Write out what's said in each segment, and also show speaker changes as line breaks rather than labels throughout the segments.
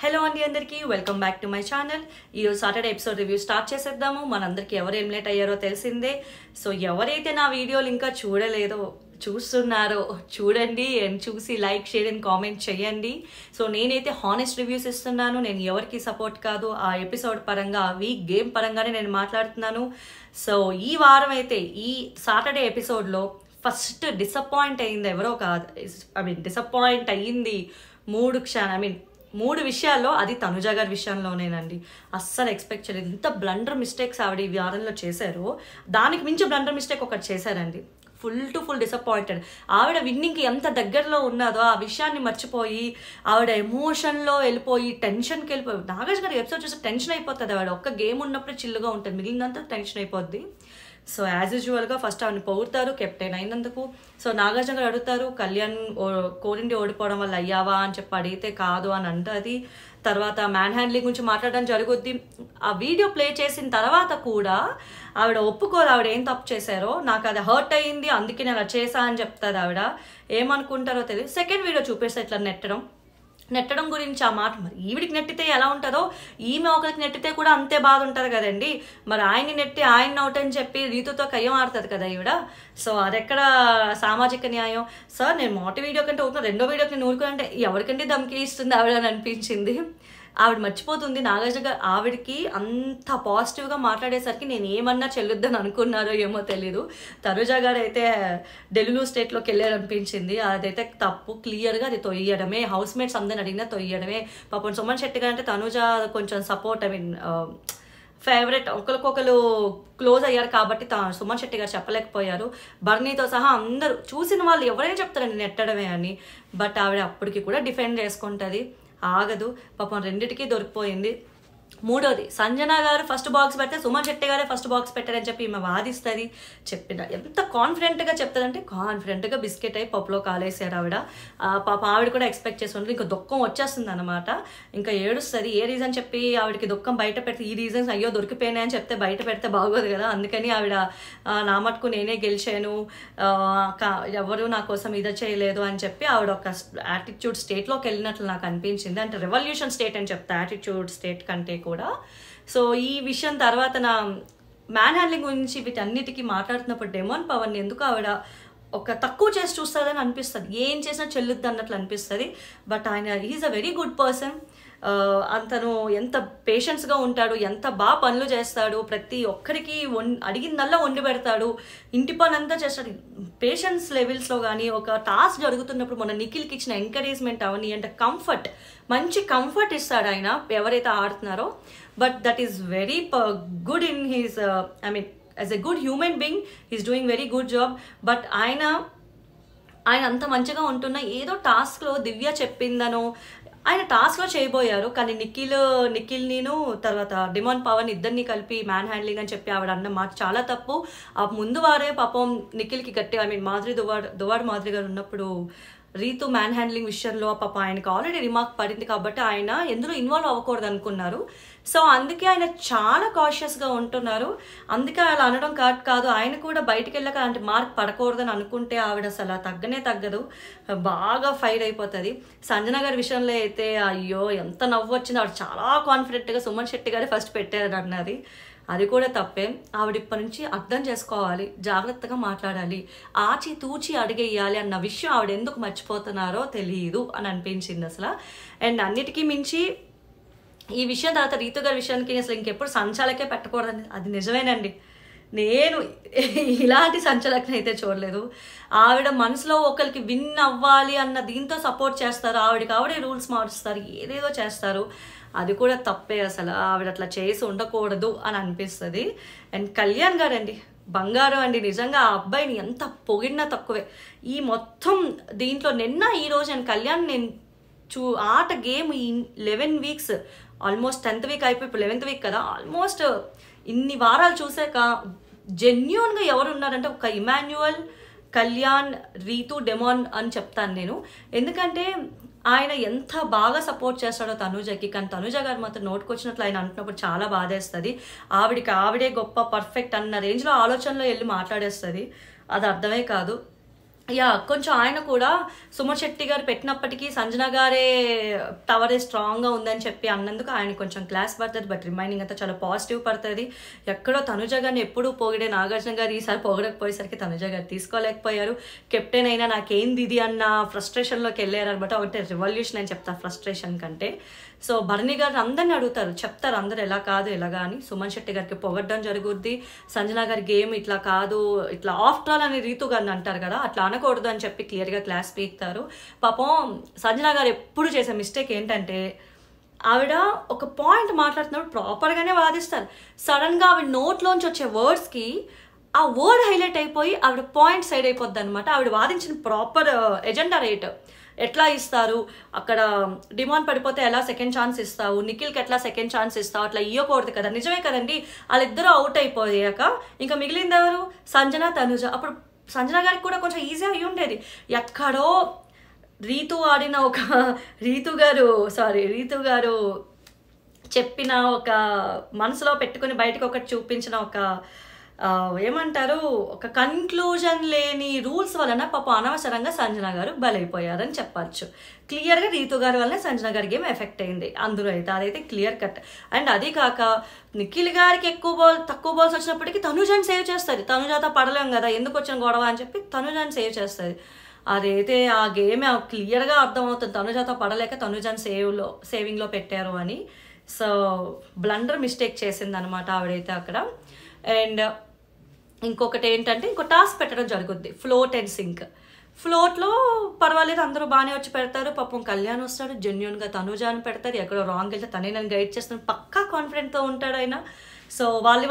Hello అండి అందరికీ welcome back to my channel. ఈరోజు సాటర్డే ఎపిసోడ్ రివ్యూ స్టార్ట్ చేసేద్దాము. మనందరికీ ఎవరు ఏం లేట్ అయ్యారో తెలిసిందే. సో ఎవరైతే నా వీడియోలు ఇంకా చూడలేదో చూస్తున్నారో చూడండి అండ్ చూసి లైక్ షేర్ అండ్ కామెంట్ చేయండి. సో నేనైతే హానెస్ట్ రివ్యూస్ ఇస్తున్నాను. నేను ఎవరికి సపోర్ట్ కాదు. ఆ ఎపిసోడ్ పరంగా ఆ వీక్ గేమ్ పరంగానే నేను మాట్లాడుతున్నాను. సో ఈ వారం అయితే ఈ సాటర్డే ఎపిసోడ్లో ఫస్ట్ డిసప్పాయింట్ అయింది ఎవరో కాదు. డిసప్పాయింట్ అయ్యింది మూడు విషయాల్లో. అది తనుజ గారి విషయంలోనేనండి. అస్సలు ఎక్స్పెక్ట్ చేయలేదు. ఇంత బ్లండర్ మిస్టేక్స్ ఆవిడ ఈ వారంలో చేశారో దానికి మించి బ్లండర్ మిస్టేక్ ఒకటి చేశారండి. Full disappointed. ఆవిడ విన్నింగ్కి ఎంత దగ్గరలో ఉన్నదో ఆ విషయాన్ని మర్చిపోయి ఆవిడ ఎమోషన్లో వెళ్ళిపోయి టెన్షన్కి వెళ్ళిపోయి, నాగేష్ గారి ఎపిసోడ్ చూస్తే టెన్షన్ అయిపోతుంది. ఆవిడ ఒక్క గేమ్ ఉన్నప్పుడే చిల్లుగా ఉంటుంది, మిగిలినంతా టెన్షన్ అయిపోద్ది. సో యాజ్ యూజువల్గా ఫస్ట్ ఆవిడని పొగుడతారు కెప్టెన్ అయినందుకు. సో నాగార్జున గారు అడుగుతారు, కళ్యాణ్ కోరిండి ఓడిపోవడం వల్ల అయ్యావా అని చెప్పి అడిగితే కాదు అని అంటుంది. తర్వాత మ్యాన్ హ్యాండ్లింగ్ గురించి మాట్లాడడం జరుగుద్ది. ఆ వీడియో ప్లే చేసిన తర్వాత కూడా ఆవిడ ఒప్పుకోదు ఆవిడ ఏం తప్పు చేశారో. నాకు అది హర్ట్ అయ్యింది, అందుకే నేను అలా చేశా అని చెప్తుంది. ఆవిడ ఏమనుకుంటారో తెలియదు. సెకండ్ వీడియో చూపిస్తే ఇట్లా నెట్టడం గురించి ఆ మాట, మరి ఈవిడికి నెట్టితే ఎలా ఉంటుందో ఈమె ఒకరికి నెట్టితే కూడా అంతే బాధ ఉంటుంది కదండి. మరి ఆయన్ని నెట్టి ఆయన అవుట్ అని చెప్పి రీతుతో కయ్యం ఆడుతుంది కదా ఈవిడ. సో అదెక్కడ సామాజిక న్యాయం? సార్ నేను మొదటి వీడియో కంటే అవుతున్నా, రెండో వీడియోకి నేను ఊరుకుంటే ఎవరికంటే ధమ్కి ఇస్తుంది ఆవిడ అని అనిపించింది. ఆవిడ మర్చిపోతుంది నాగార్జున గారు ఆవిడకి అంత పాజిటివ్గా మాట్లాడేసరికి నేను ఏమన్నా చెల్లుద్దని అనుకున్నారో ఏమో తెలీదు. తనుజ గారు అయితే డెలులు స్టేట్లోకి వెళ్ళారనిపించింది. అదైతే తప్పు. క్లియర్గా అది తొయ్యడమే. హౌస్ మేట్స్ అందరిని అడిగినా తొయ్యడమే. పాపం సుమన్ శెట్టి గారు అంటే తనుజ కొంచెం సపోర్ట్, ఫేవరెట్, ఒకరికొకరు క్లోజ్ అయ్యారు కాబట్టి సుమన్ శెట్టి గారు చెప్పలేకపోయారు. బర్నీతో సహా అందరూ చూసిన వాళ్ళు ఎవరైనా చెప్తారండి నెట్టడమే అని. బట్ ఆవిడ అప్పటికి కూడా డిఫెండ్ చేసుకుంటుంది, ఆగదు. పాపం రెండిటికి దొరికిపోయింది. మూడోది, సంజన గారు ఫస్ట్ బాక్స్ పెడితే సుమన్ శెట్టి గారే ఫస్ట్ బాక్స్ పెట్టారని చెప్పి ఈమె వాదిస్తుంది. చెప్పిన ఎంత కాన్ఫిడెంట్గా చెప్తుందంటే కాన్ఫిడెంట్గా బిస్కెట్ అయి పప్పులో కాలేసారు ఆవిడ. పాప ఆవిడ కూడా ఎక్స్పెక్ట్ చేసి ఉంటుంది. ఇంకా దుఃఖం వచ్చేస్తుంది అనమాట. ఇంకా ఏడుస్తుంది. ఏ రీజన్ చెప్పి ఆవిడకి దుఃఖం బయట పెడితే, ఈ రీజన్స్ అయ్యో దొరికిపోయినాయని చెప్తే బయట పెడితే బాగోదు కదా. అందుకని ఆవిడ నా మటుకు నేనే గెలిచాను, ఎవరు నా కోసం ఇది చేయలేదు అని చెప్పి ఆవిడ ఒక యాటిట్యూడ్ స్టేట్లోకి వెళ్ళినట్లు నాకు అనిపించింది. అంటే రెవల్యూషన్ స్టేట్ అని చెప్తా యాటిట్యూడ్ స్టేట్ కంటే కూడా. సో ఈ విషయం తర్వాత నా మ్యాన్ హ్యాండ్లింగ్ గురించి వీటన్నిటికీ మాట్లాడుతున్నప్పుడు డెమోన్ పవన్ ఎందుకు ఆవిడ ఒక తక్కువ చేసి చూస్తుందని అనిపిస్తుంది. ఏం చేసినా చెల్లుద్ది అన్నట్లు అనిపిస్తుంది. బట్ ఆయన is a very good person. అతను ఎంత పేషెన్స్గా ఉంటాడు, ఎంత బాగా పనులు చేస్తాడు, ప్రతి ఒక్కరికి అడిగిందల్లా వండి పెడతాడు, ఇంటి పని అంతా చేస్తాడు. పేషెన్స్ లెవెల్స్లో కానీ ఒక టాస్క్ జరుగుతున్నప్పుడు మన నిఖిల్కి ఇచ్చిన ఎంకరేజ్మెంట్ అవని అంటే మంచి కంఫర్ట్ ఇస్తాడు ఆయన ఎవరైతే ఆడుతున్నారో. But that is very good in he's as a good human being he's doing very good job. But ఆయన అంత మంచిగా ఉంటున్న ఏదో టాస్క్లో దివ్య చెప్పిందనో ఆయన టాస్క్లో చేయబోయారు. కానీ నిఖిల్ నేను తర్వాత డెమోన్ పవన్ ఇద్దరిని కలిపి మ్యాన్ హ్యాండ్లింగ్ అని చెప్పి ఆవిడ అన్న మాట చాలా తప్పు. ఆ ముందు వారే పాపం నిఖిల్కి గట్టి మాధురి దువాడ్ మాధురి గారు ఉన్నప్పుడు రీతు మ్యాన్ హ్యాండ్లింగ్ విషయంలో పాప ఆయనకు ఆల్రెడీ రిమార్క్ పడింది కాబట్టి ఆయన ఎందులో ఇన్వాల్వ్ అవ్వకూడదు అనుకున్నారు. సో అందుకే ఆయన చాలా కాషియస్గా ఉంటున్నారు. అందుకే అలా అనడం కాదు. ఆయన కూడా బయటికి వెళ్ళాక అలాంటి మార్క్ పడకూడదని అనుకుంటే ఆవిడ అసలు తగ్గదు, బాగా ఫైర్ అయిపోతుంది. సంజన గారి విషయంలో అయితే అయ్యో ఎంత నవ్వు వచ్చింది. ఆవిడ చాలా కాన్ఫిడెంట్గా సుమన్ శెట్టి గారే ఫస్ట్ పెట్టారని అన్నది. అది కూడా తప్పే. ఆవిడ ఇప్పటి నుంచి అర్థం చేసుకోవాలి, జాగ్రత్తగా మాట్లాడాలి, ఆచితూచి అడిగేయాలి అన్న విషయం ఆవిడ ఎందుకు మర్చిపోతున్నారో తెలియదు అని అనిపించింది అసలు. అండ్ అన్నిటికీ మించి ఈ విషయం తర్వాత రీతు గారి విషయానికి అసలు ఇంకెప్పుడు సంచాలకే పెట్టకూడదని, అది నిజమేనండి. నేను ఇలాంటి సంచలనం అయితే చూడలేదు. ఆవిడ మనసులో ఒకరికి విన్ అవ్వాలి అన్న దీంతో సపోర్ట్ చేస్తారు, ఆవిడే రూల్స్ మారుస్తారు, ఏదేదో చేస్తారు. అది కూడా తప్పే. అసలు ఆవిడ అట్లా చేసి ఉండకూడదు అని అనిపిస్తుంది. అండ్ కళ్యాణ్ గారు అండి బంగారం అండి. నిజంగా ఆ అబ్బాయిని ఎంత పొగిడినా తక్కువే. ఈ మొత్తం దీంట్లో ఈరోజు నేను కళ్యాణ్ ఆట గేమ్ ఈ 11 వీక్స్ ఆల్మోస్ట్ 10th వీక్ అయిపోయి ఇప్పుడు 11th వీక్ కదా, ఆల్మోస్ట్ ఇన్ని వారాలు చూసాక జెన్యూన్గా ఎవరు ఉన్నారంటే ఒక ఇమాన్యువల్, కళ్యాణ్, రీతు, డెమోన్ అని చెప్తాను నేను. ఎందుకంటే ఆయన ఎంత బాగా సపోర్ట్ చేస్తాడో తనుజకి. కానీ తనుజ గారు మాత్రం నోటుకొచ్చినట్లు ఆయన అంటున్నప్పుడు చాలా బాధేస్తుంది. ఆవిడే గొప్ప పర్ఫెక్ట్ అన్న రేంజ్లో ఆలోచనలో వెళ్ళి మాట్లాడేస్తుంది. అది అర్థమే కాదు. యా కొంచెం ఆయన కూడా సుమన్ శెట్టి గారు పెట్టినప్పటికీ సంజన గారే టవరే స్ట్రాంగ్గా ఉందని చెప్పి అన్నందుకు ఆయన కొంచెం క్లాస్ పడుతుంది. బట్ రిమైనింగ్ అంతా చాలా పాజిటివ్ పడుతుంది. ఎక్కడో తనుజ గారిని ఎప్పుడూ పొగిడే నాగార్జున గారు ఈసారి పొగడకపోయేసరికి తనుజ గారు తీసుకోలేకపోయారు. కెప్టెన్ అయినా నాకేంది ఇది అన్న ఫ్రస్ట్రేషన్లోకి వెళ్ళారు అనమాట. ఒకటే రివల్యూషన్ అని చెప్తా ఫ్రస్ట్రేషన్ కంటే. సో భరణి గారిని అందరిని అడుగుతారు, చెప్తారు అందరు ఎలా కాదు ఎలాగా అని. సుమన్ శెట్టి గారికి పొగడ్డం జరుగుద్ది. సంజన గారి గేమ్ ఇట్లా కాదు, ఇట్లా ఆఫ్టర్ ఆల్ అని రీతు గారిని అంటారు కదా, అట్లా అనకూడదు అని చెప్పి క్లియర్గా క్లాస్ పీకుతారు. పాపం సంజన గారు ఎప్పుడు చేసే మిస్టేక్ ఏంటంటే ఆవిడ ఒక పాయింట్ మాట్లాడుతున్నప్పుడు ప్రాపర్గానే వాదిస్తారు. సడన్గా ఆవిడ నోట్లోంచి వచ్చే వర్డ్స్కి ఆ వర్డ్ హైలైట్ అయిపోయి ఆవిడ పాయింట్ సైడ్ అయిపోద్ది అనమాట. ఆవిడ వాదించిన ప్రాపర్ ఎజెండా రేట్ ఎట్లా ఇస్తారు, అక్కడ డిమాండ్ పడిపోతే ఎలా సెకండ్ ఛాన్స్ ఇస్తావు, నిఖిల్కి ఎట్లా సెకండ్ ఛాన్స్ ఇస్తావు, అట్లా ఇవ్వకూడదు కదా. నిజమే కదండి, వాళ్ళిద్దరూ అవుట్ అయిపోయాక ఇంకా మిగిలింది ఎవరు, సంజన తనుజ. అప్పుడు సంజన గారికి కూడా కొంచెం ఈజీ అయ్యి ఉండేది. ఎక్కడో రీతు ఆడిన ఒక రీతు గారు చెప్పిన ఒక మనసులో పెట్టుకుని బయటకు ఒకటి చూపించిన ఒక ఏమంటారు ఒక కన్క్లూజన్ లేని రూల్స్ వలన పాప అనవసరంగా సంజన గారు బలైపోయారని చెప్పచ్చు. క్లియర్గా రీతు గారి వల్లనే సంజన గారికి ఏం ఎఫెక్ట్ అయింది అందులో అయితే, అదైతే క్లియర్ కట్. అండ్ అది కాక నిఖిల్ గారికి తక్కువ బాల్స్ వచ్చినప్పటికీ తనుజని సేవ్ చేస్తుంది. తనుజాతో పడలేం కదా, ఎందుకు వచ్చిన గొడవ అని చెప్పి తనుజని సేవ్ చేస్తుంది. అదైతే ఆ గేమ్ క్లియర్గా అర్థమవుతుంది, తనుజాతో పడలేక తనుజని సేవింగ్లో పెట్టారు అని. సో బ్లండర్ మిస్టేక్ చేసింది అనమాట ఆవిడైతే అక్కడ. అండ్ ఇంకొకటి ఏంటంటే ఇంకో టాస్క్ పెట్టడం జరుగుద్ది, ఫ్లోట్ అండ్ సింక్. ఫ్లోట్లో పర్వాలేదు అందరూ బాగానే వచ్చి పెడతారు. పాపం కళ్యాణ్ వస్తాడు, జెన్యున్గా తనుజాని పెడతారు. ఎక్కడో రాంగ్ వెళ్తే తనే నన్ను గైడ్ చేస్తాను, పక్కా కాన్ఫిడెంట్తో ఉంటాడు ఆయన. సో వాళ్ళు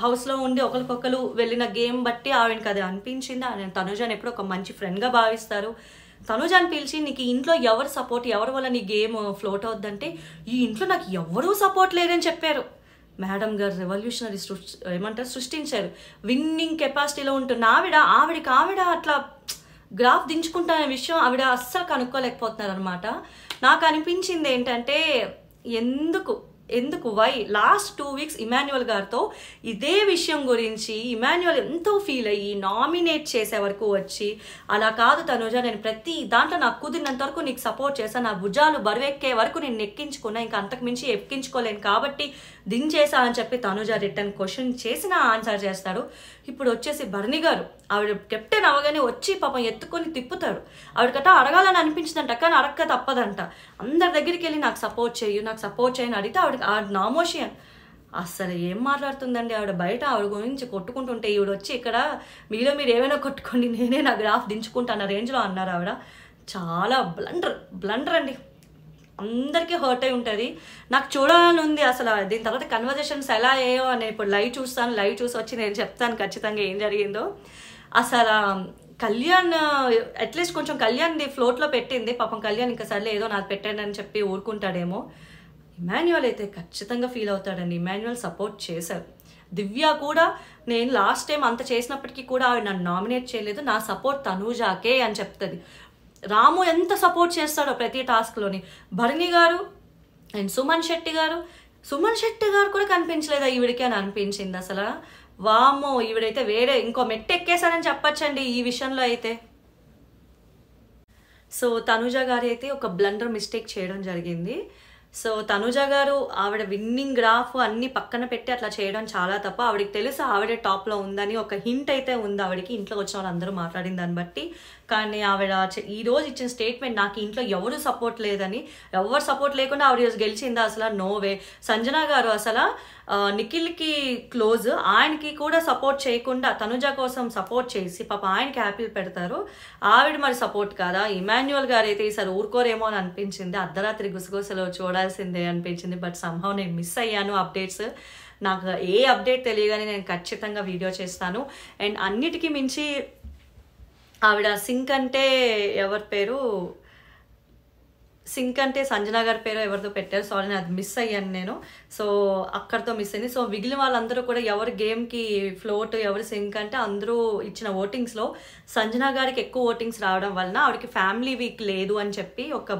హౌస్లో ఉండి ఒకరికొకరు వెళ్ళిన గేమ్ బట్టి ఆవిడకి అది అనిపించింది. ఆయన తనుజాని ఎప్పుడు ఒక మంచి ఫ్రెండ్గా భావిస్తారు. తనుజాని పిలిచి నీకు ఈ ఇంట్లో ఎవరు సపోర్ట్, ఎవరి వల్ల నీ గేమ్ ఫ్లోట్ అవుద్దంటే ఈ ఇంట్లో నాకు ఎవరూ సపోర్ట్ లేదని చెప్పారు. మేడం గారు రెవల్యూషనరీ సృష్టించారు. విన్నింగ్ కెపాసిటీలో ఉంటున్న ఆవిడకి అట్లా గ్రాఫ్ దించుకుంటున్న విషయం ఆవిడ అస్సలు కనుక్కోలేకపోతున్నారు అనమాట. నాకు అనిపించింది ఏంటంటే ఎందుకు వై లాస్ట్ 2 weeks ఇమాన్యువల్ గారితో ఇదే విషయం గురించి ఇమాన్యువల్ ఎంతో ఫీల్ అయ్యి నామినేట్ చేసే వరకు వచ్చి, అలా కాదు తనుజ, నేను ప్రతి దాంట్లో నాకు కుదిరినంత వరకు నీకు సపోర్ట్ చేశాను, నా భుజాలు బరువెక్కే వరకు నేను ఎక్కించుకున్నా, ఇంకా అంతకు మించి ఎక్కించుకోలేను కాబట్టి దించేసా అని చెప్పి తనుజ రిటర్న్ క్వశ్చన్ చేసిన ఆన్సర్ చేస్తాడు. ఇప్పుడు వచ్చేసి భరణి గారు ఆవిడ కెప్టెన్ అవగానే వచ్చి పాపం ఎత్తుకొని తిప్పుతాడు. ఆవిడకట అడగాలని అనిపించిందంట, కానీ అడక్క తప్పదంట. అందరి దగ్గరికి వెళ్ళి నాకు సపోర్ట్ చేయని అడిగితే ఆవిడ నామోషి అని. అసలు ఏం మాట్లాడుతుందండి ఆవిడ. బయట ఆవిడ గురించి కొట్టుకుంటుంటే ఈవిడ వచ్చి ఇక్కడ మీరు ఏమైనా కొట్టుకోండి, నేనే నా గ్రాఫ్ దించుకుంటాను రేంజ్లో అన్నారు ఆవిడ. చాలా బ్లండర్ అండి, అందరికీ హర్ట్ అయి ఉంటుంది. నాకు చూడాలని ఉంది అసలు దీని తర్వాత కన్వర్జేషన్స్ ఎలా అయ్యాయో అని. ఇప్పుడు లైవ్ చూసి వచ్చి నేను చెప్తాను ఖచ్చితంగా ఏం జరిగిందో. అసలు కళ్యాణ్ అట్లీస్ట్ కొంచెం కళ్యాణ్ది ఫ్లోట్లో పెట్టింది. పాపం కళ్యాణ్ ఇంకా సర్లే ఏదో నాకు పెట్టండి అని చెప్పి ఊరుకుంటాడేమో. ఇమాన్యువల్ అయితే ఖచ్చితంగా ఫీల్ అవుతాడండి. ఇమాన్యువల్ సపోర్ట్ చేశారు. దివ్య కూడా నేను లాస్ట్ టైం అంత చేసినప్పటికీ కూడా ఆవిడ నన్ను నామినేట్ చేయలేదు, నా సపోర్ట్ తనూజాకే అని చెప్తుంది. రాము ఎంత సపోర్ట్ చేస్తాడో ప్రతి టాస్క్లోని. భరణి గారు అండ్ సుమన్ శెట్టి గారు కూడా కనిపించలేదా ఈవిడికి అని అనిపించింది. అసలు వామ్మో, ఈవిడైతే వేరే ఇంకో మెట్టు ఎక్కేశారని చెప్పచ్చండి ఈ విషయంలో అయితే. సో తనుజ గారు అయితే ఒక బ్లండర్ మిస్టేక్ చేయడం జరిగింది. సో తనుజ గారు ఆవిడ విన్నింగ్ గ్రాఫ్ అన్ని పక్కన పెట్టి అట్లా చేయడం చాలా తప్ప. ఆవిడకి తెలుసు ఆవిడే టాప్లో ఉందని, ఒక హింట్ అయితే ఉంది ఆవిడకి ఇంట్లో వచ్చిన వాళ్ళందరూ మాట్లాడిన దాన్ని బట్టి. కానీ ఆవిడ ఈరోజు ఇచ్చిన స్టేట్మెంట్ నాకు ఇంట్లో ఎవరు సపోర్ట్ లేకుండా ఆవిడ ఈరోజు గెలిచిందా అసలు? నోవే. సంజన గారు అసలు నిఖిల్కి క్లోజ్, ఆయనకి కూడా సపోర్ట్ చేయకుండా తనుజ కోసం సపోర్ట్ చేసి పాప ఆయనకి హ్యాపీలు పెడతారు. ఆవిడ మరి సపోర్ట్ కాదా? ఇమాన్యువల్ గారు అయితే ఈసారి ఊరుకోరేమో అని అనిపించింది. అర్ధరాత్రి గుసగుసలో చూడాల్సిందే అనిపించింది. బట్ సంహవ్ నేను మిస్ అయ్యాను అప్డేట్స్. నాకు ఏ అప్డేట్ తెలియగానే నేను ఖచ్చితంగా వీడియో చేస్తాను. అండ్ అన్నిటికీ మించి ఆవిడ సింక్ అంటే ఎవరి పేరు, సింక్ అంటే సంజన గారి పేరు ఎవరితో పెట్టారు, సారీ నేను అది మిస్ అయ్యాను నేను. సో అక్కడితో మిస్ అయింది. సో మిగిలిన వాళ్ళందరూ కూడా ఎవరి గేమ్కి ఫ్లోట్ ఎవరి సింక్ అంటే అందరూ ఇచ్చిన ఓటింగ్స్లో సంజన గారికి ఎక్కువ ఓటింగ్స్ రావడం వలన ఆవిడకి ఫ్యామిలీ వీక్ లేదు అని చెప్పి ఒక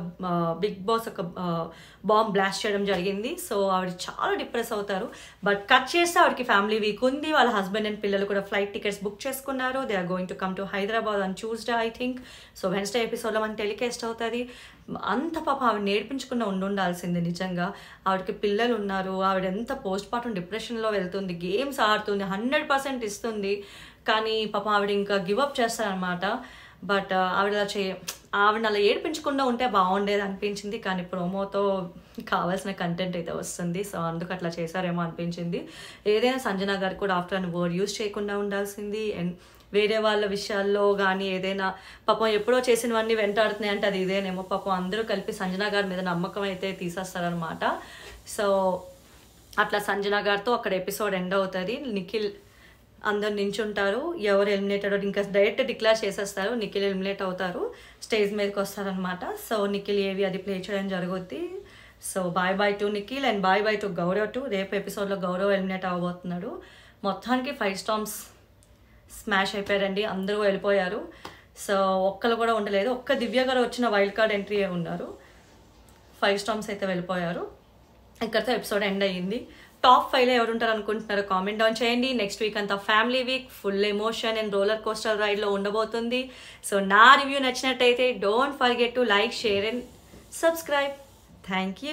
బిగ్ బాస్ ఒక బాంబ్ బ్లాస్ట్ చేయడం జరిగింది. సో ఆవిడ చాలా డిప్రెస్ అవుతారు. బట్ కట్ చేస్తే ఆవిడకి ఫ్యామిలీ వీక్ ఉంది. వాళ్ళ హస్బెండ్ అండ్ పిల్లలు కూడా ఫ్లైట్ టికెట్స్ బుక్ చేసుకున్నారు. They are going to come to Hyderabad on Tuesday I think. So Wednesday ఎపిసోడ్లో మనకి టెలికాస్ట్ అవుతుంది. అంత పాప ఆవిడ నేర్పించకుండా ఉండాల్సింది నిజంగా. ఆవిడకి పిల్లలు ఉన్నారు, ఆవిడ ఎంత పోస్ట్ పార్టం డిప్రెషన్లో వెళ్తుంది, గేమ్స్ ఆడుతుంది, 100% ఇస్తుంది. కానీ పాప ఆవిడ ఇంకా గివప్ చేస్తారనమాట. బట్ ఆవిడ అలా ఏడిపించకుండా ఉంటే బాగుండేది అనిపించింది. కానీ ప్రోమోతో కావాల్సిన కంటెంట్ అయితే వస్తుంది. సో అందుకు అట్లా చేశారేమో అనిపించింది. ఏదైనా సంజన గారు కూడా ఆఫ్టర్ అన్ వర్డ్ యూజ్ చేయకుండా ఉండాల్సింది. అండ్ వేరే వాళ్ళ విషయాల్లో కానీ ఏదైనా పాపం ఎప్పుడో చేసినవన్నీ వెంటాడుతున్నాయి అంటే అది ఇదేనేమో. పాపం అందరూ కలిపి సంజన గారి మీద నమ్మకం అయితే తీసేస్తారనమాట. సో అట్లా సంజన గారితో అక్కడ ఎపిసోడ్ ఎండ్ అవుతుంది. నిఖిల్ అందరు నించుంటారు, ఎవరు ఎలిమినేట్ అవ్వడం ఇంకా డైరెక్ట్ డిక్లేర్ చేసేస్తారు. నిఖిల్ ఎలిమినేట్ అవుతారు, స్టేజ్ మీదకి వస్తారనమాట. సో నిఖిల్ ఏవి అది ప్లే చేయడం జరుగుద్ది. So bye to Nikhil and bye to Gaurav too. రేపు ఎపిసోడ్లో గౌరవ్ ఎలిమినేట్ అవ్వబోతున్నాడు. మొత్తానికి 5 స్టార్మ్స్ స్మాష్ అయిపోయారండి, అందరూ వెళ్ళిపోయారు. సో ఒక్కరు కూడా ఉండలేదు. ఒక్క దివ్య గారు వచ్చిన వైల్డ్ కార్డ్ ఎంట్రీ ఉన్నారు. 5 స్టార్మ్స్ అయితే వెళ్ళిపోయారు. ఇక్కడితో ఎపిసోడ్ ఎండ్ అయ్యింది. టాప్ 5లో ఎవరు ఉంటారు అనుకుంటున్నారో కామెంట్ డౌన్ చేయండి. నెక్స్ట్ వీక్ అంతా family week, full emotion and roller coaster రైడ్లో ఉండబోతుంది. సో నా రివ్యూ నచ్చినట్టయితే don't forget to like, share and subscribe. Thank you.